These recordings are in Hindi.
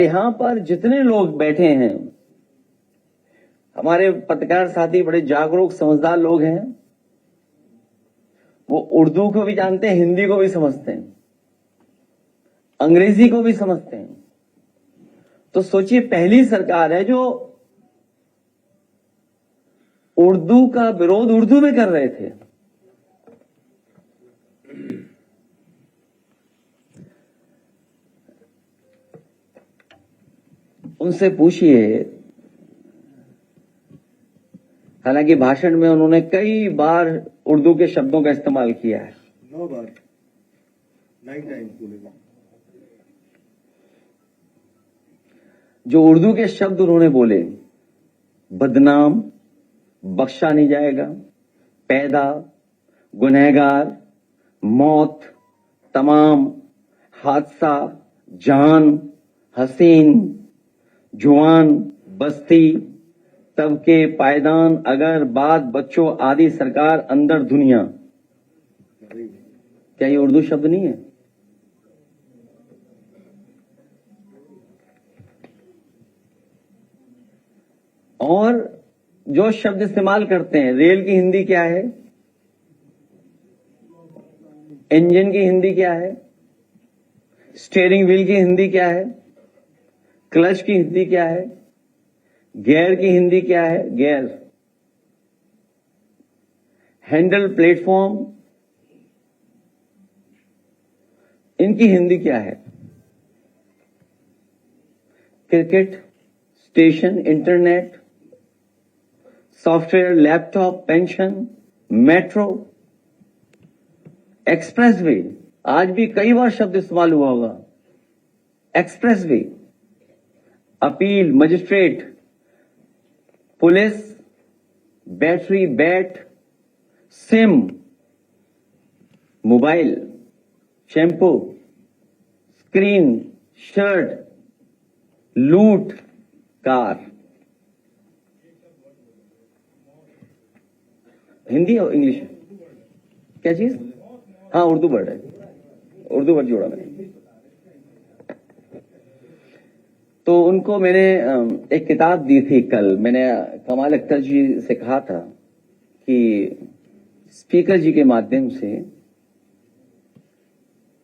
यहाँ पर जितने लोग बैठे हैं, हमारे पत्रकार साथी बड़े जागरूक समझदार लोग हैं। वो उर्दू को भी जानते हैं, हिंदी को भी समझते हैं, अंग्रेजी को भी समझते हैं। तो सोचिए, पहली सरकार है जो उर्दू का विरोध उर्दू में कर रहे थे। उनसे पूछिए, हालांकि भाषण में उन्होंने कई बार उर्दू के शब्दों का इस्तेमाल किया है। 9 बार, 9 टाइम्स बोलेगा। जो उर्दू के शब्द उन्होंने बोले, बदनाम, बख्शा नहीं जाएगा, पैदा, गुनहगार, मौत, तमाम, हादसा, जान, हसीन, जुआन, बस्ती, तबके, पायदान, अगर, बात, बच्चों आदि, सरकार, अंदर, दुनिया। क्या ये उर्दू शब्द नहीं है? और जो शब्द इस्तेमाल करते हैं, रेल की हिंदी क्या है? इंजन की हिंदी क्या है? स्टीयरिंग व्हील की हिंदी क्या है? क्लच की हिंदी क्या है? गियर की हिंदी क्या है? गियर। हैंडल, प्लेटफॉर्म, इनकी हिंदी क्या है? Cricket, station, internet, software, laptop, pension, metro, expressway. आज भी कई बार शब्द इस्तेमाल हुआ होगा। Expressway, appeal, magistrate, police, battery, bat, SIM, mobile, shampoo, screen, shirt, लूट, कार। हिंदी और इंग्लिश है क्या चीज? हाँ, उर्दू वर्ड है, उर्दू वर्ड जोड़ा मैंने। तो उनको मैंने एक किताब दी थी कल। मैंने कमाल अख्तर जी से कहा था कि स्पीकर जी के माध्यम से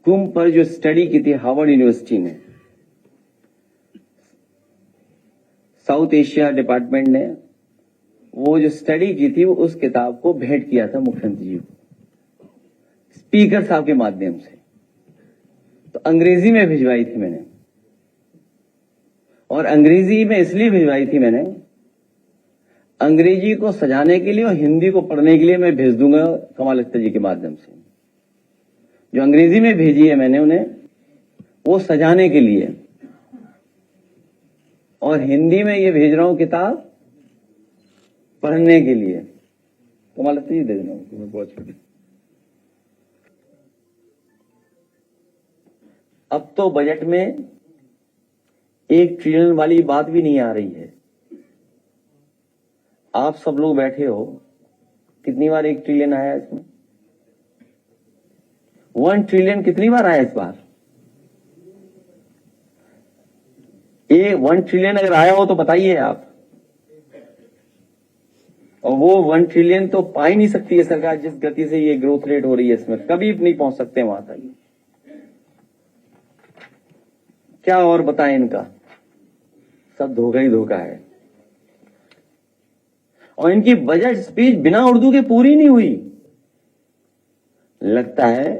कुंभ पर जो स्टडी की थी हार्वर्ड यूनिवर्सिटी ने, साउथ एशिया डिपार्टमेंट ने, वो जो स्टडी की थी वो उस किताब को भेंट किया था मुख्यमंत्री जी को, स्पीकर साहब के माध्यम से। तो अंग्रेजी में भिजवाई थी मैंने, और अंग्रेजी में इसलिए भिजवाई थी मैंने, अंग्रेजी को सजाने के लिए और हिंदी को पढ़ने के लिए मैं भेज दूंगा कमाल अख्तर जी के माध्यम से। जो अंग्रेजी में भेजी है मैंने उन्हें, वो सजाने के लिए, और हिंदी में ये भेज रहा हूं किताब पढ़ने के लिए। कमाल अख्तर जी दे देना मैं बहुत छोटी। अब तो बजट में 1 ट्रिलियन वाली बात भी नहीं आ रही है। आप सब लोग बैठे हो, कितनी बार 1 ट्रिलियन आया इसमें? 1 ट्रिलियन कितनी बार आया इस बार? 1 ट्रिलियन अगर आया हो तो बताइए आप। और वो 1 ट्रिलियन तो पा ही नहीं सकती है सरकार, जिस गति से ये ग्रोथ रेट हो रही है इसमें कभी नहीं पहुंच सकते वहां तक। क्या और बताएं इनका, सब धोखा ही धोखा है। और इनकी बजट स्पीच बिना उर्दू के पूरी नहीं हुई। लगता है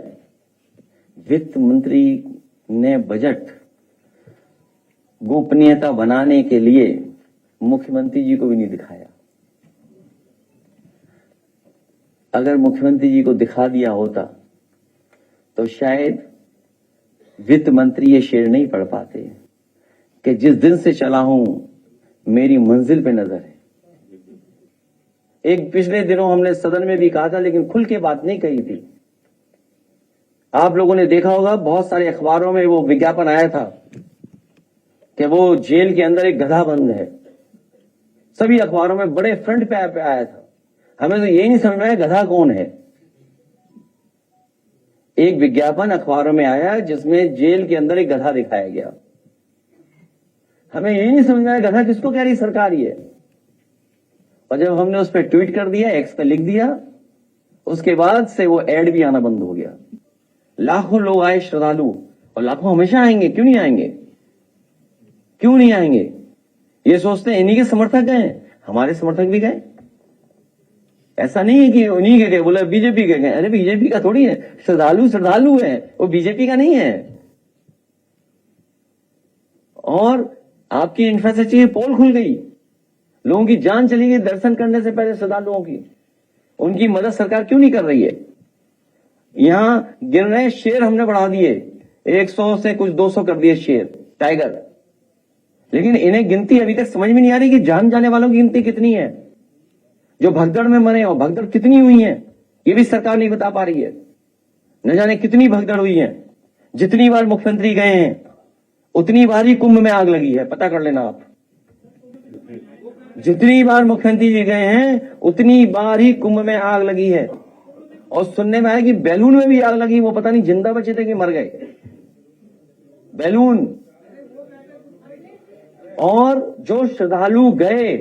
वित्त मंत्री ने बजट गोपनीयता बनाने के लिए मुख्यमंत्री जी को भी नहीं दिखाया। अगर मुख्यमंत्री जी को दिखा दिया होता तो शायद वित्त मंत्री ये शेर नहीं पढ़ पाते कि जिस दिन से चला हूं मेरी मंजिल पे नजर है। एक पिछले दिनों हमने सदन में भी कहा था, लेकिन खुल के बात नहीं कही थी। आप लोगों ने देखा होगा, बहुत सारे अखबारों में वो विज्ञापन आया था कि वो जेल के अंदर एक गधा बंद है। सभी अखबारों में बड़े फ्रंट पे आया था। हमें तो यही नहीं समझ में आया गधा कौन है। एक विज्ञापन अखबारों में आया जिसमें जेल के अंदर एक गधा दिखाया गया। हमें यही नहीं समझ में आया गधा किसको कह रही सरकार ये। और जब हमने उस पर ट्वीट कर दिया, एक्स पे लिख दिया, उसके बाद से वो एड भी आना बंद हो गया। लाखों लोग आए श्रद्धालु, और लाखों हमेशा आएंगे, क्यों नहीं आएंगे, क्यों नहीं आएंगे। ये सोचते हैं इन्हीं के समर्थक गए, हमारे समर्थक भी गए। ऐसा नहीं है कि उन्हीं के गए, बोला बीजेपी के गए। अरे बीजेपी का थोड़ी है, श्रद्धालु श्रद्धालु है, वो बीजेपी का नहीं है। और आपकी इंफ्रास्ट्रक्चर की पोल खुल गई, लोगों की जान चली गई दर्शन करने से पहले श्रद्धालुओं की। उनकी मदद सरकार क्यों नहीं कर रही है। यहां गिन रहे शेर हमने बढ़ा दिए, 100 से कुछ 200 कर दिए शेर, टाइगर। लेकिन इन्हें गिनती अभी तक समझ में नहीं आ रही कि जान जाने वालों की गिनती कितनी है, जो भगदड़ में मरे, और भगदड़ कितनी हुई है ये भी सरकार नहीं बता पा रही है। न जाने कितनी भगदड़ हुई है। जितनी बार मुख्यमंत्री गए हैं उतनी बार ही कुंभ में आग लगी है, पता कर लेना आप। जितनी बार मुख्यमंत्री जी गए हैं उतनी बार ही कुंभ में आग लगी है। और सुनने में आया कि बैलून में भी आग लगी, वो पता नहीं जिंदा बचे थे कि मर गए। बैलून। और जो श्रद्धालु गए,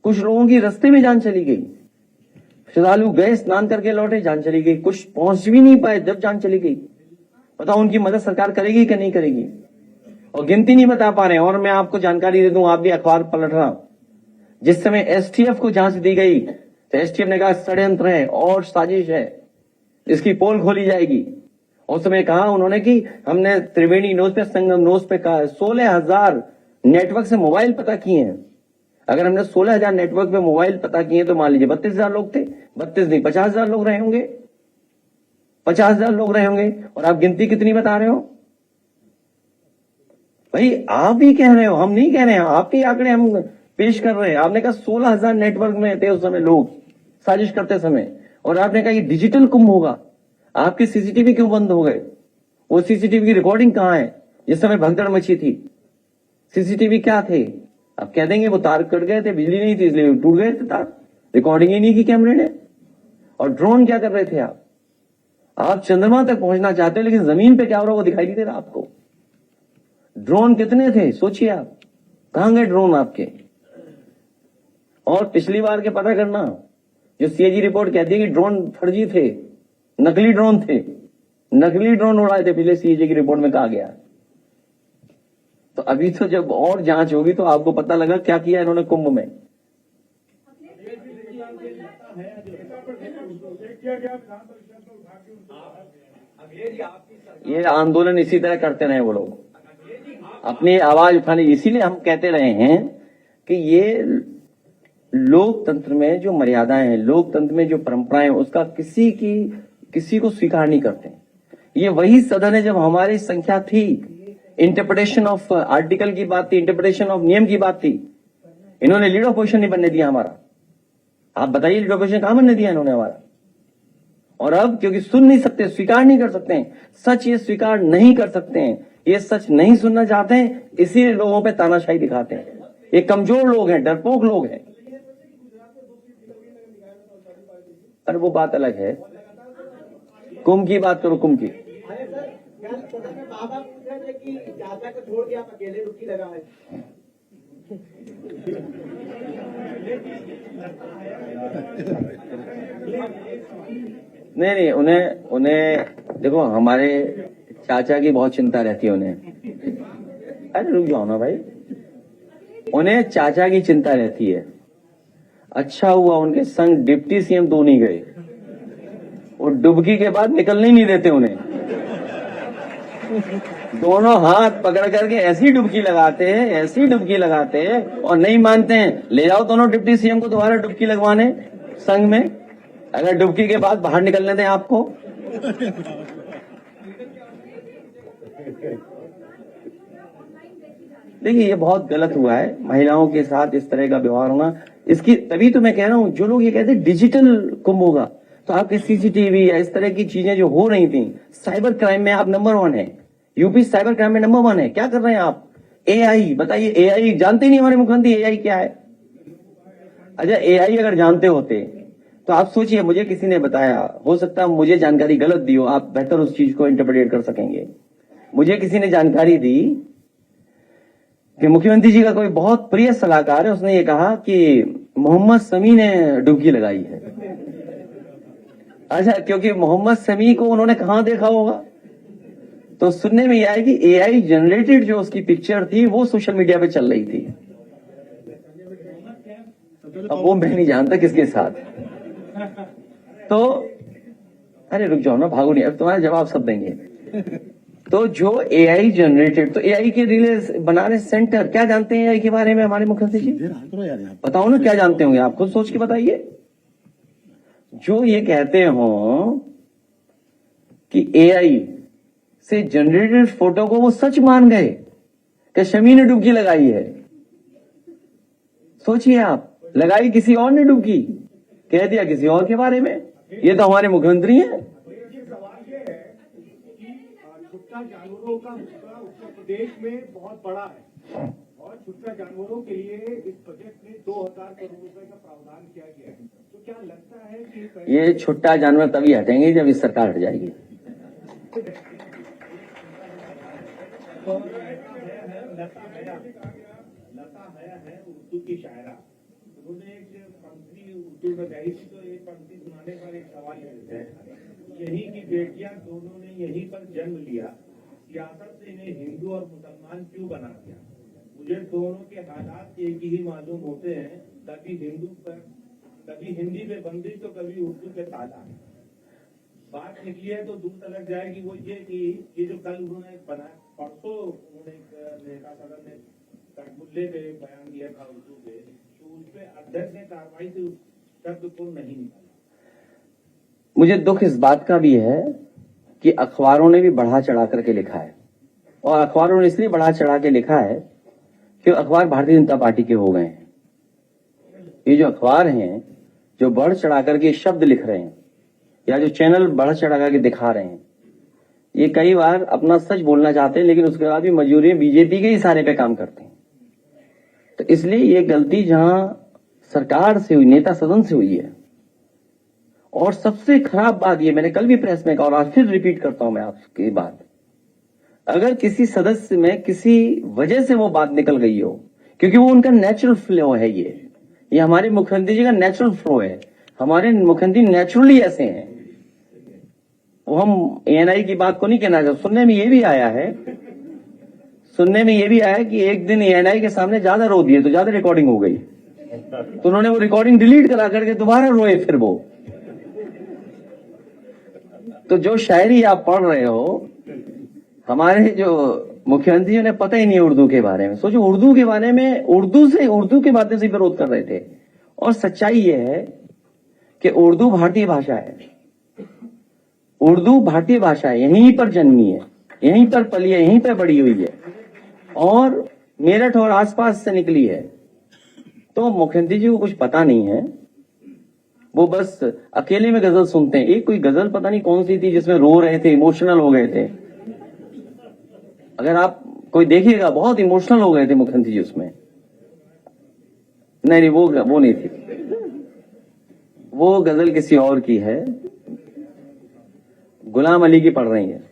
कुछ लोगों की रास्ते में जान चली गई। श्रद्धालु गए, स्नान करके लौटे, जान चली गई। कुछ पहुंच भी नहीं पाए जब जान चली गई। बताओ उनकी मदद सरकार करेगी कि नहीं करेगी। और गिनती नहीं बता पा रहे हैं। और मैं आपको जानकारी दे दूं, आप भी अखबार पलट रहा, जिस समय एसटीएफ को जांच दी गई तो एसटीएफ ने कहा षड्यंत्र है और साजिश है, इसकी पोल खोली जाएगी। उस समय कहा उन्होंने कि हमने त्रिवेणी न्यूज पे, संगम न्यूज पे कहा 16,000 नेटवर्क से मोबाइल पता किए हैं। अगर हमने 16,000 नेटवर्क पे मोबाइल पता किए तो मान लीजिए 32,000 लोग थे। 32 नहीं, 50,000 लोग रहे होंगे, 50,000 लोग रहे होंगे। और आप गिनती कितनी बता रहे हो भाई। आप ही कह रहे हो, हम नहीं कह रहे हैं, आपके आंकड़े हम पेश कर रहे हैं। आपने कहा 16,000 नेटवर्क में थे उस समय लोग साजिश करते समय, और आपने कहा ये डिजिटल कुंभ होगा। आपके सीसीटीवी क्यों बंद हो गए। वो सीसीटीवी की रिकॉर्डिंग कहां है जिस समय भगदड़ मची थी। सीसीटीवी क्या थे। आप कह देंगे वो तार कट गए थे, बिजली नहीं थी इसलिए टूट गए थे तार, रिकॉर्डिंग ही नहीं की कैमरे ने। और ड्रोन क्या कर रहे थे आप चंद्रमा तक पहुंचना चाहते हो, लेकिन जमीन पे क्या हो रहा है वो दिखाई नहीं दे रहा आपको। ड्रोन कितने थे सोचिए आप, कहां गए ड्रोन आपके। और पिछली बार के पता करना, जो सीएजी रिपोर्ट कहती है कि ड्रोन फर्जी थे, नकली ड्रोन थे, नकली ड्रोन उड़ाए थे, पिछले सीएजी की रिपोर्ट में कहा गया। तो अभी तो जब और जांच होगी तो आपको पता लगा क्या किया इन्होंने कुंभ में। ये आंदोलन इसी तरह करते रहे वो लोग, अपनी आवाज उठाने। इसीलिए हम कहते रहे हैं कि ये लोकतंत्र में जो मर्यादाएं हैं, लोकतंत्र में जो परंपराएं हैं, उसका किसी को स्वीकार नहीं करते। ये वही सदन है जब हमारी संख्या थी, इंटरप्रिटेशन ऑफ आर्टिकल की बात थी, इंटरप्रिटेशन ऑफ नियम की बात थी। इन्होंने लीड ऑपोजिशन नहीं बनने दिया हमारा। आप बताइए लीड ऑपोजिशन कहां बनने दिया इन्होंने हमारा। और अब क्योंकि सुन नहीं सकते, स्वीकार नहीं कर सकते हैं, सच ये स्वीकार नहीं कर सकते हैं, ये सच नहीं सुनना चाहते हैं, इसीलिए लोगों पे तानाशाही दिखाते हैं। ये कमजोर लोग हैं, डरपोक लोग हैं। अरे वो बात अलग है, कुंभ की बात करो, कुंभ की। नहीं, उन्हें देखो, हमारे चाचा की बहुत चिंता रहती है उन्हें। अरे रुक जाओ ना भाई, उन्हें चाचा की चिंता रहती है। अच्छा हुआ उनके संग डिप्टी सीएम दो नहीं गए, और डुबकी के बाद निकलने नहीं देते उन्हें। दोनों हाथ पकड़ करके ऐसी डुबकी लगाते हैं, ऐसी डुबकी लगाते हैं, और नहीं मानते हैं, ले जाओ दोनों डिप्टी सीएम को दोबारा डुबकी लगवाने संघ में, अगर डुबकी के बाद बाहर निकलने दें आपको। देखिए ये बहुत गलत हुआ है, महिलाओं के साथ इस तरह का व्यवहार होना। इसकी तभी तो मैं कह रहा हूं, जो लोग ये कहते हैं डिजिटल कुंभ होगा, तो आपके सीसीटीवी या इस तरह की चीजें जो हो रही थी, साइबर क्राइम में आप नंबर 1 है। यूपी साइबर क्राइम में नंबर 1 है। क्या कर रहे हैं आप। एआई, बताइए, एआई जानते नहीं हमारे मुख्यमंत्री एआई क्या है। अच्छा, एआई अगर जानते होते तो आप सोचिए, मुझे किसी ने बताया, हो सकता है मुझे जानकारी गलत दी हो, आप बेहतर उस चीज को इंटरप्रेट कर सकेंगे। मुझे किसी ने जानकारी दी कि मुख्यमंत्री जी का कोई बहुत प्रिय सलाहकार है, उसने ये कहा कि मोहम्मद शमी ने डुबकी लगाई है। अच्छा, क्योंकि मोहम्मद शमी को उन्होंने कहां देखा होगा, तो सुनने में यह है कि एआई जनरेटेड जो उसकी पिक्चर थी वो सोशल मीडिया पे चल रही थी। अब वो मैं नहीं जानता किसके साथ। तो अरे रुक जाओ ना, भागो नहीं, अब तुम्हारा जवाब सब देंगे। तो जो एआई जनरेटेड, तो एआई के रिले बना रहे सेंटर, क्या जानते हैं एआई के बारे में हमारे मुख्यमंत्री जी? बताओ ना क्या जानते होंगे, आप खुद सोच के बताइए। जो ये कहते हो कि एआई से जनरेटेड फोटो को वो सच मान गए कि शमी ने डुबकी लगाई है। सोचिए आप, लगाई किसी और ने डुबकी, कह दिया किसी और के बारे में। ये तो हमारे मुख्यमंत्री हैं। सवाल ये है कि छुट्टा जानवरों का मुद्दा उत्तर प्रदेश में बहुत बड़ा है और छुट्टा जानवरों के लिए इस बजट में 2000 करोड़ रुपए का प्रावधान किया गया है। तो क्या लगता है कि ये छुट्टा जानवर तभी हटेंगे जब इस सरकार हट जाएगी। लता हया है उर्दू की शायरा, उन्होंने एक पंक्ति उर्दू में गाई थी, तो एक पंक्ति सुनाने पर एक सवाल है, यही की बेटियां दोनों ने यहीं पर जन्म लिया, सियासत से इन्हें हिंदू और मुसलमान क्यों बना दिया? मुझे दोनों के हालात एक ही मालूम होते हैं, कभी हिंदी पे बंदी तो कभी उर्दू पे ताला। बात निकली है तो दूर तलक जाएगी, वो ये कि ये जो कल उन्होंने बनाया, परसों उन्होंने नेता सदन ने कटमुल्ले पे बयान दिया था उर्दू पे, तो उस पे अध्यक्ष ने कार्रवाई से उस शब्द को नहीं निकाला। मुझे दुख इस बात का भी है कि अखबारों ने भी बढ़ा चढ़ा करके लिखा है, और अखबारों ने इसलिए बढ़ा चढ़ा के लिखा है कि अखबार भारतीय जनता पार्टी के हो गए हैं। ये जो अखबार हैं जो बढ़ चढ़ा करके शब्द लिख रहे हैं, या जो चैनल बढ़ चढ़ा करके दिखा रहे हैं, ये कई बार अपना सच बोलना चाहते हैं लेकिन उसके बाद भी मजबूरी बीजेपी के ही इशारे पे काम करते हैं। तो इसलिए ये गलती जहां सरकार से हुई, नेता सदन से हुई है। और सबसे खराब बात ये, मैंने कल भी प्रेस में कहा और आज फिर रिपीट करता हूं मैं आपकी बात, अगर किसी सदस्य में किसी वजह से वो बात निकल गई हो, क्योंकि वो उनका नेचुरल फ्लो है, ये हमारे मुख्यमंत्री जी का नेचुरल फ्लो है। हमारे मुख्यमंत्री नेचुरली ऐसे हैं। वो हम एएनआई की बात को नहीं कहना चाहते। सुनने में ये भी आया है कि एक दिन एएनआई के सामने ज्यादा रो दिए तो ज्यादा रिकॉर्डिंग हो गई, तो उन्होंने वो रिकॉर्डिंग डिलीट करा करके दोबारा रोए फिर वो। तो जो शायरी आप पढ़ रहे हो, हमारे जो मुख्यमंत्री ने पता ही नहीं उर्दू के बारे में। सोचो, उर्दू के बारे में, उर्दू के बातें से विरोध कर रहे थे। और सच्चाई ये है कि उर्दू भारतीय भाषा है। उर्दू भारतीय भाषा है, यहीं पर जन्मी है, यहीं पर पली है, यहीं पर बड़ी हुई है और मेरठ और आसपास से निकली है। तो मुख्यमंत्री जी को कुछ पता नहीं है, वो बस अकेले में गजल सुनते हैं। एक कोई गजल पता नहीं कौन सी थी जिसमें रो रहे थे, इमोशनल हो गए थे। अगर आप कोई देखिएगा, बहुत इमोशनल हो गए थे मुख्यमंत्री जी उसमें। नहीं, वो नहीं थी, वो गजल किसी और की है, गुलाम अली की पढ़ रही है।